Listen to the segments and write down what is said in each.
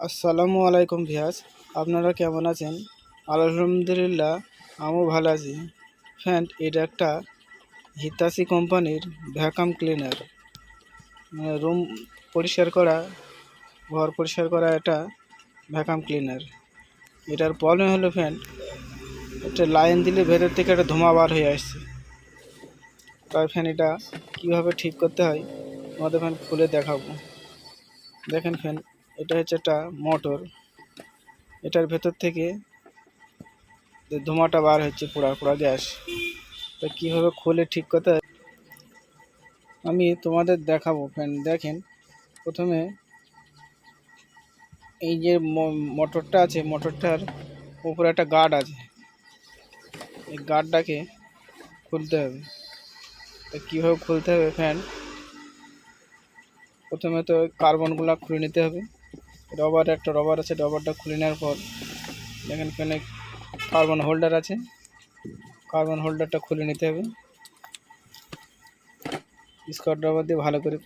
আসসালামু আলাইকুম ভিয়াস, আপনারা কেমন আছেন? আলহামদুলিল্লাহ, আমিও ভালো আছি। ফ্রেন্ড, এটা একটা হিতাসি কোম্পানির ভ্যাকাম ক্লিনার, মানে রুম পরিষ্কার করা, ঘর পরিষ্কার করা একটা ভ্যাকাম ক্লিনার। এটার প্রবলেম হলো ফ্রেন্ড, একটা লাইন দিলে ভেতর থেকে একটা ধোঁয়া বার হয়ে আসছে। তাই ফ্যান এটা কীভাবে ঠিক করতে হয় আমাদের ফ্যান খুলে দেখাবো। দেখেন ফ্যান, এটা হচ্ছে একটা মোটর। এটার ভেতর থেকে যে ধোঁয়াটা বার হচ্ছে, পোড়া পোড়া গ্যাস। তা কীভাবে খুলে ঠিক করতে হয় আমি তোমাদের দেখাবো ফ্রেন্ড। দেখেন, প্রথমে এই যে মোটরটা আছে, মোটরটার উপরে একটা গার্ড আছে, এই গার্ডটাকে খুলতে হবে। তা কীভাবে খুলতে হবে ফ্রেন্ড, প্রথমে তো কার্বনগুলো খুলে নিতে হবে। একটা রবার আছে, রবারটা খুলে নেওয়ার পর দেখেন এখানে কার্বন হোল্ডার আছে, কার্বন হোল্ডারটা খুলে নিতে হবে। স্ক্রু ড্রাইভার দিয়ে ভালো করে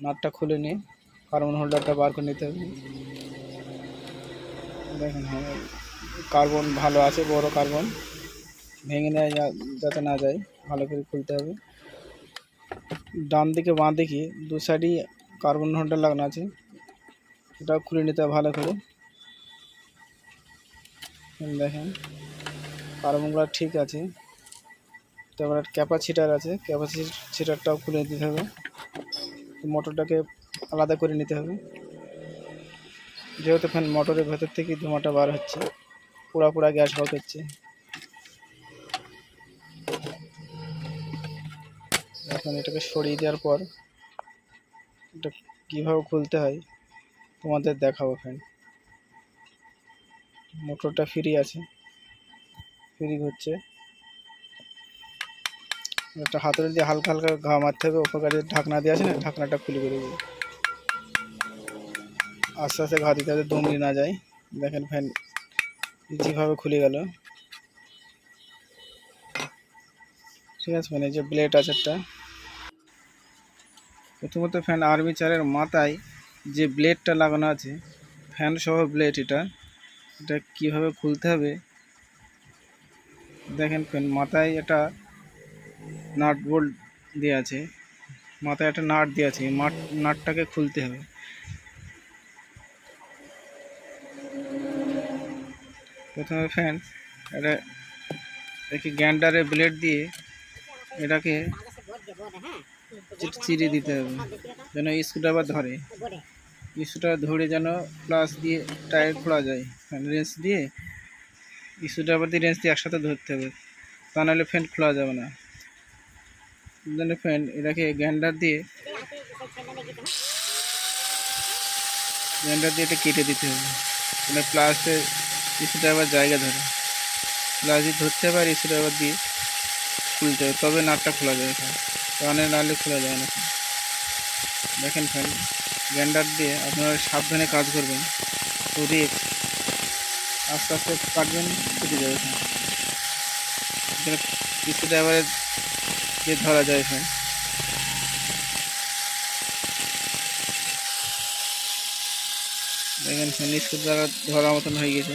নাটটা খুলে নিয়ে কার্বন হোল্ডারটা বার করে নিতে হবে। দেখেন, হ্যাঁ, কার্বন ভালো আছে, বড় কার্বন, ভেঙে নেওয়া যাতে না যায়, ভালো করে খুলতে হবে। ডান দিকে বাঁ দিকে দু সাইডেই কার্বন হোল্ডার লাগানো আছে, এটাও খুলে নিতে হবে ভালো করে। দেখেন কার্বনগুলো ঠিক আছে। তারপর ক্যাপাসিটার আছে, ক্যাপাসিটারটাও খুলে দিতে হবে। মোটরটাকে আলাদা করে নিতে হবে, যেহেতু ফ্যান মোটরের ভেতর থেকে ধোঁয়াটা বার হচ্ছে, পোড়া পোড়া গ্যাস বার হচ্ছে। এখন এটাকে সরিয়ে দেওয়ার পর এটা কীভাবে খুলতে হয় তোমাদের দেখাবো ফ্রেন্ড। মোটরটা ফ্রি আছে, ফ্রি হচ্ছে। একটা হাতুড়ি দিয়ে হালকা হালকা ঘা মারতে হবে, উপকারী ঢাকনা দিয়ে আছে না, ঢাকনাটা খুলে করে দেবে। আস্তে আস্তে ঘা দিতে হবে, দমড়ি না যায়। দেখেন ফ্যান ইজিভাবে খুলে গেল। ঠিক আছে, মানে যে ব্লেড আছে একটা, প্রথমত ফ্যান আর্মিচারের মাথায় যে ব্লেডটা লাগানো আছে, ফ্যান সহ ব্লেড, এটা কীভাবে খুলতে হবে দেখেন ফ্যান। মাথায় একটা নাট বোল্ট দেওয়া আছে, মাথায় একটা নাট দেওয়া আছে, নাটটাকে খুলতে হবে। প্রথমে ফ্যান এটা একটি গ্যান্ডারের ব্লেড দিয়ে এটাকে চিরে দিতে হবে, যেন স্ক্রুড্রাইভার ধরে। স্ক্রুটা ধরে যেন প্লাস দিয়ে টায়ার খোলা যায়। রেঞ্চ দিয়ে, স্ক্রুড্রাইভার দিয়ে রেঞ্চ দিয়ে একসাথে ধরতে হবে, তা নাহলে ফ্যান খোলা যাবে না। জন্য ফ্যান এটাকে গ্যান্ডার দিয়ে এটা কেটে দিতে হবে, মানে প্লাসে স্ক্রুড্রাইভার জায়গা ধরে, প্লাস দিয়ে ধরতে হবে আর স্ক্রুড্রাইভার দিয়ে খুলতে হবে, তবে নাটটা খোলা যাবে ফ্যান, কারণে নাহলে খোলা যায় না। দেখেন ফ্যান, গ্যান্ডার দিয়ে আপনারা সাবধানে কাজ করবেন, তো রিস্ক, আস্তে আস্তে কাটবেন, কেটে যাবে ফ্যান। এখানে স্ক্রুড্রাইভারে দিয়ে ধরা যায় ফ্যান। দেখেন ফ্যান স্ক্রুড্রাইভার ধরার মতন হয়ে গেছে।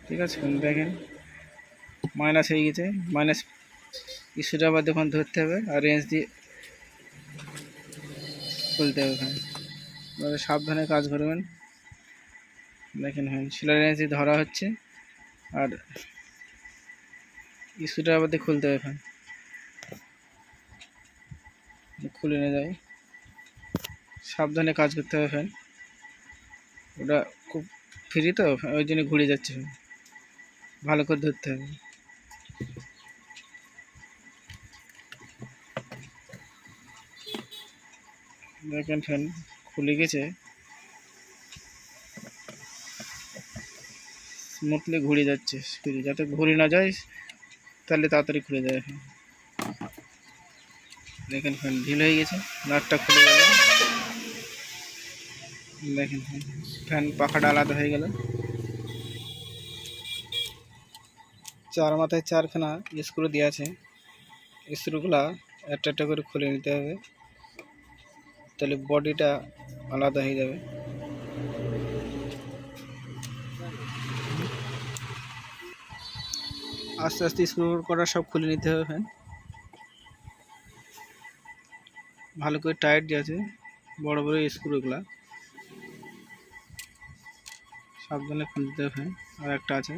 ঠিক আছে ফ্যান, দেখেন মাইনাস হয়ে গেছে, মাইনাস স্ক্রুড্রাইভার দেখুন ধরতে হবে আর রেঞ্জ দিয়ে খুলতে হবে ফ্যান। সাবধানে কাজ করবেন। দেখেন ফ্যান সেলাই রেঞ্জ দিয়ে ধরা হচ্ছে আর স্ক্রুড্রাইভার দিয়ে খুলতে হবে ফ্যান, খুলে নিয়ে যায়। সাবধানে কাজ করতে হবে ফ্যান, ওটা খুব ফ্রি তো ওই জন্য ঘুরে যাচ্ছে ফ্যান, ভালো করে ধরতে হবে। দেখেন ফ্যান খুলে গেছে, স্মুথলি ঘুরে যাচ্ছে, যাতে ঘুরে না যায় তাহলে তাড়াতাড়ি খুলে যায় ফ্যান। দেখেন ফ্যান ঢিল হয়ে গেছে, নাটটা খুলে গেল। দেখেন ফ্যান পাখাটা আলাদা হয়ে গেল। চার মাথায় চারখানা স্ক্রু দেওয়া আছে, স্ক্রুগুলা একটা একটা করে খুলে নিতে হবে। তাহলে বডিটা আলাদা হয়ে যাবে। আস্তে আস্তে স্ক্রু করা সব খুলে নিতে হবে ফ্যান। ভালো করে টাইট দিয়ে আছে, বড় বড় স্ক্রুগুলা সাবধানে খুলে দিতে হবে ফ্যান। আর একটা আছে,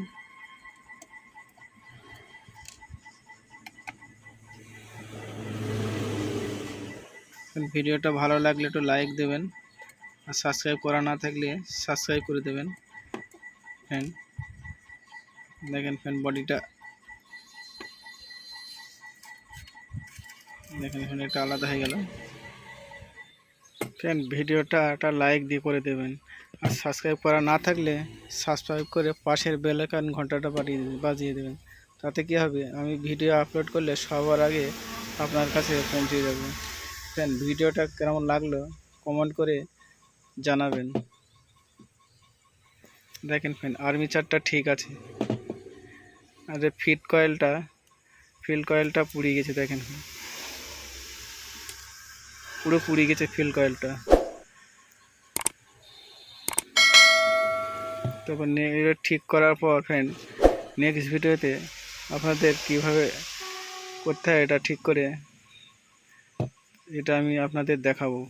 ভিডিওটা ভালো লাগলে একটু লাইক দেবেন, আর সাবস্ক্রাইব করা না থাকলে সাবস্ক্রাইব করে দেবেন ফ্যান। দেখেন ফ্যান বডিটা দেখেন, এখানে একটা আলাদা হয়ে গেল ফ্যান। ভিডিওটা একটা লাইক দিয়ে করে দেবেন, আর সাবস্ক্রাইব করা না থাকলে সাবস্ক্রাইব করে পাশের বেল আইকন ঘন্টাটা বাজিয়ে দেবেন। তাতে কি হবে, আমি ভিডিও আপলোড করলে সবার আগে আপনার কাছে পৌঁছে যাবে ফ্যান। ভিডিওটা কেমন লাগলো কমেন্ট করে জানাবেন। দেখেন ফ্যান আর্মিচারটা ঠিক আছে, আর ফিট কয়েলটা পুড়ে গেছে। দেখেন পুরো পুড়ে গেছে ফিল কয়েলটা। তারপর এটা ঠিক করার পর ফ্রেন্ড নেক্সট ভিডিওতে আপনাদের কিভাবে করতে হয় এটা ঠিক করে, এটা আমি আপনাদের দেখাবো।